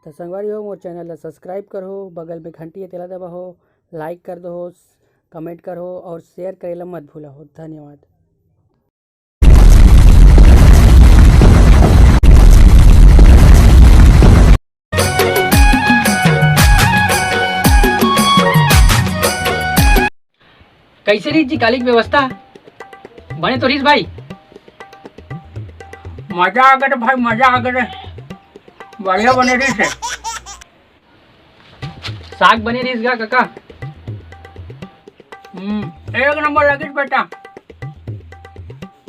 तो संगवारी हो मोर चैनल ला सब्सक्राइब करो, बगल में घंटी तेला दबाओ, लाइक कर दो, कमेंट करो और शेयर करेला मत भूलो। धन्यवाद। कैसे रही जी काली की व्यवस्था बने तो रीस भाई? मजा आ गए भाई, मजा आ गए, बढ़िया बने रही से। साग बने रहीस गा काका? एक नंबर लगी बेटा।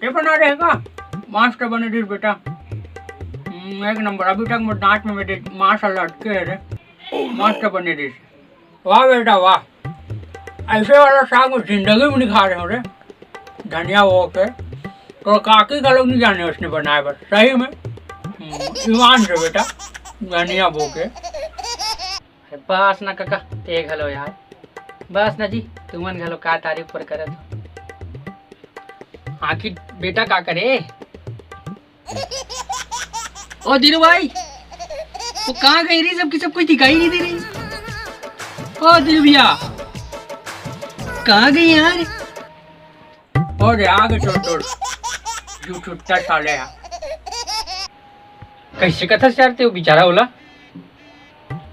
ये बना रहेगा मांस तो बने रही बेटा। एक नंबर। अभी तक मेरे दांत में मेरे मांस लटके है रे। मांस तो बने रही। वाह बेटा वाह, ऐसे वाला साग में जिंदगी में नहीं खा रहे हो रे। धनिया वो के तो काकी का लोग नहीं जाने उसने बनाया, बस सही में ईमान से बेटा। धनिया बो के बस ना काका ते घलो यार, बस ना जी तुमन घलो का तारीफ पर करत। आखिर बेटा का करे? ओ दीनू भाई वो कहाँ गई रही? सबकी सब कुछ दिखाई नहीं दे रही। ओ दीनू भैया कहाँ गई यार? और आगे छोड़ जो छुट्टा साले है। कैसे कथा से यार? ते वो बेचारा बोला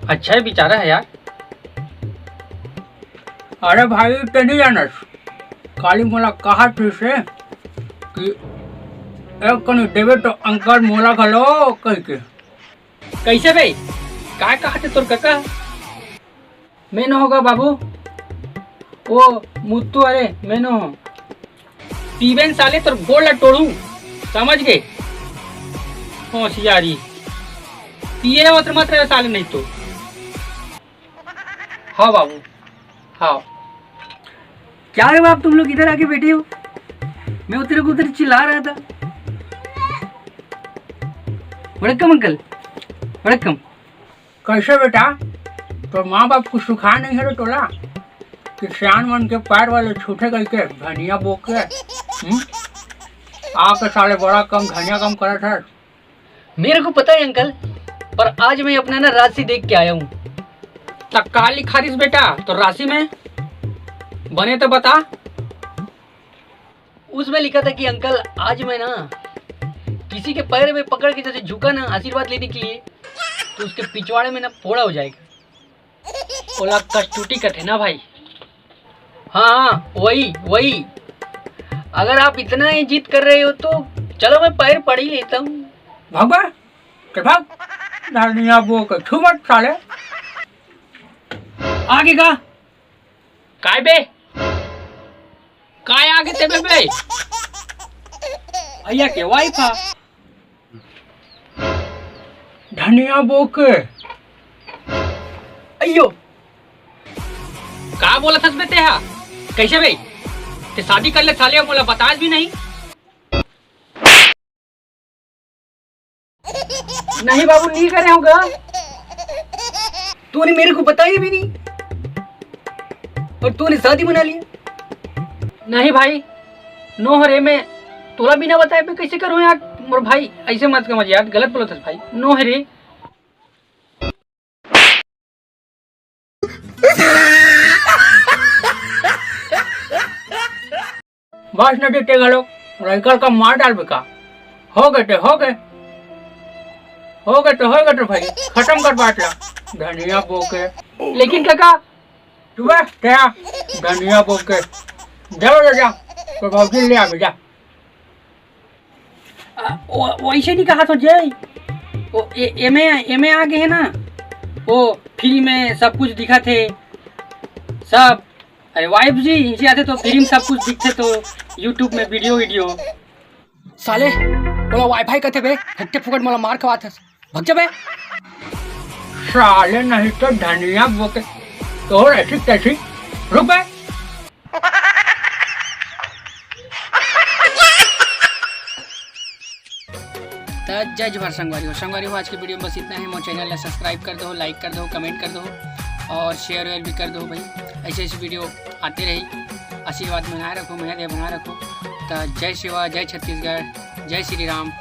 अच्छा है, बेचारा है यार। अरे भाई ते नहीं जानस, काली मोला कहा थी से कि एक कनी देवे तो अंकल मोला खलो कह के। कैसे भाई का कहा थे तोर काका? मैं न होगा बाबू वो मुत्तू, अरे मैं न हो पीबेन साले तोर गोड़ ला तोड़ू, समझ गए? होशियारी पिए मत मत रहे साले, नहीं तो हाँ बाबू हाँ। क्या रे बाप, तुम लोग इधर आके बैठे हो? मैं उधर को उधर चिल्ला रहा था। वड़कम अंकल, वड़कम। कैसे बेटा तो माँ बाप को सुखा नहीं है रे तोला कि सियान मन के पैर वाले छूटे गई के धनिया बो के आके साले बड़ा कम धनिया कम करा था। मेरे को पता है अंकल, पर आज मैं अपना ना राशि देख के आया हूँ। तक का लिखा रही बेटा तो राशि में बने तो बता। उसमें लिखा था कि अंकल आज मैं ना किसी के पैर में पकड़ के जैसे झुका ना आशीर्वाद लेने के लिए, तो उसके पिछवाड़े में ना फोड़ा हो जाएगा। ओला कष्टूटी का थे ना भाई? हाँ वही। अगर आप इतना ही जिद कर रहे हो तो चलो मैं पैर पड़ ही लेता हूँ। भाग भाग धनिया बो के छू मत साले। आगे का काय बे? काय आगे ते बे? भैया के वाइफ आ धनिया बो के। अयो का बोला था बेटे? हा कैसे भाई ते शादी कर ले साले, बोला बताज भी नहीं। नहीं बाबू नहीं करे होगा, तूने मेरे को बताया भी नहीं और तूने शादी बना लिया। नहीं भाई नो हरे, मैं तोला बिना बताए पे कैसे करूं यार? मोर भाई ऐसे मत समझ यार, गलत बोला था भाई। नो हरे बस न देते गलो लड़का का मार डाल बेका। हो गए तो भाई खत्म कर बात ला। धनिया बो के। लेकिन काका तू बस क्या धनिया बो के जाओ जा तो भाभी ले आ जा। वैसे नहीं कहा तो जय वो एमे आगे है ना, वो फ्री में सब कुछ दिखा थे सब। अरे वाइफ जी इनसे आते तो फ्री में सब कुछ दिखते, तो यूट्यूब में वीडियो साले बोला वाईफाई कहते बे, हट्टे फुकट मला मार खवा था। भग जा बे साले, नहीं तो धनिया बो के तो ऐसी कैसी रुक बे। जय जवाहर संगवारी हो। आज की वीडियो में बस इतना है। मोर चैनल ला सब्सक्राइब कर दो, लाइक कर दो, कमेंट कर दो और शेयर वेयर भी कर दो भाई। ऐसे वीडियो आते रही। आशीर्वाद बनाए रखो, मेहर बनाए रखो। तो जय शिवा, जय छत्तीसगढ़, जय श्री राम।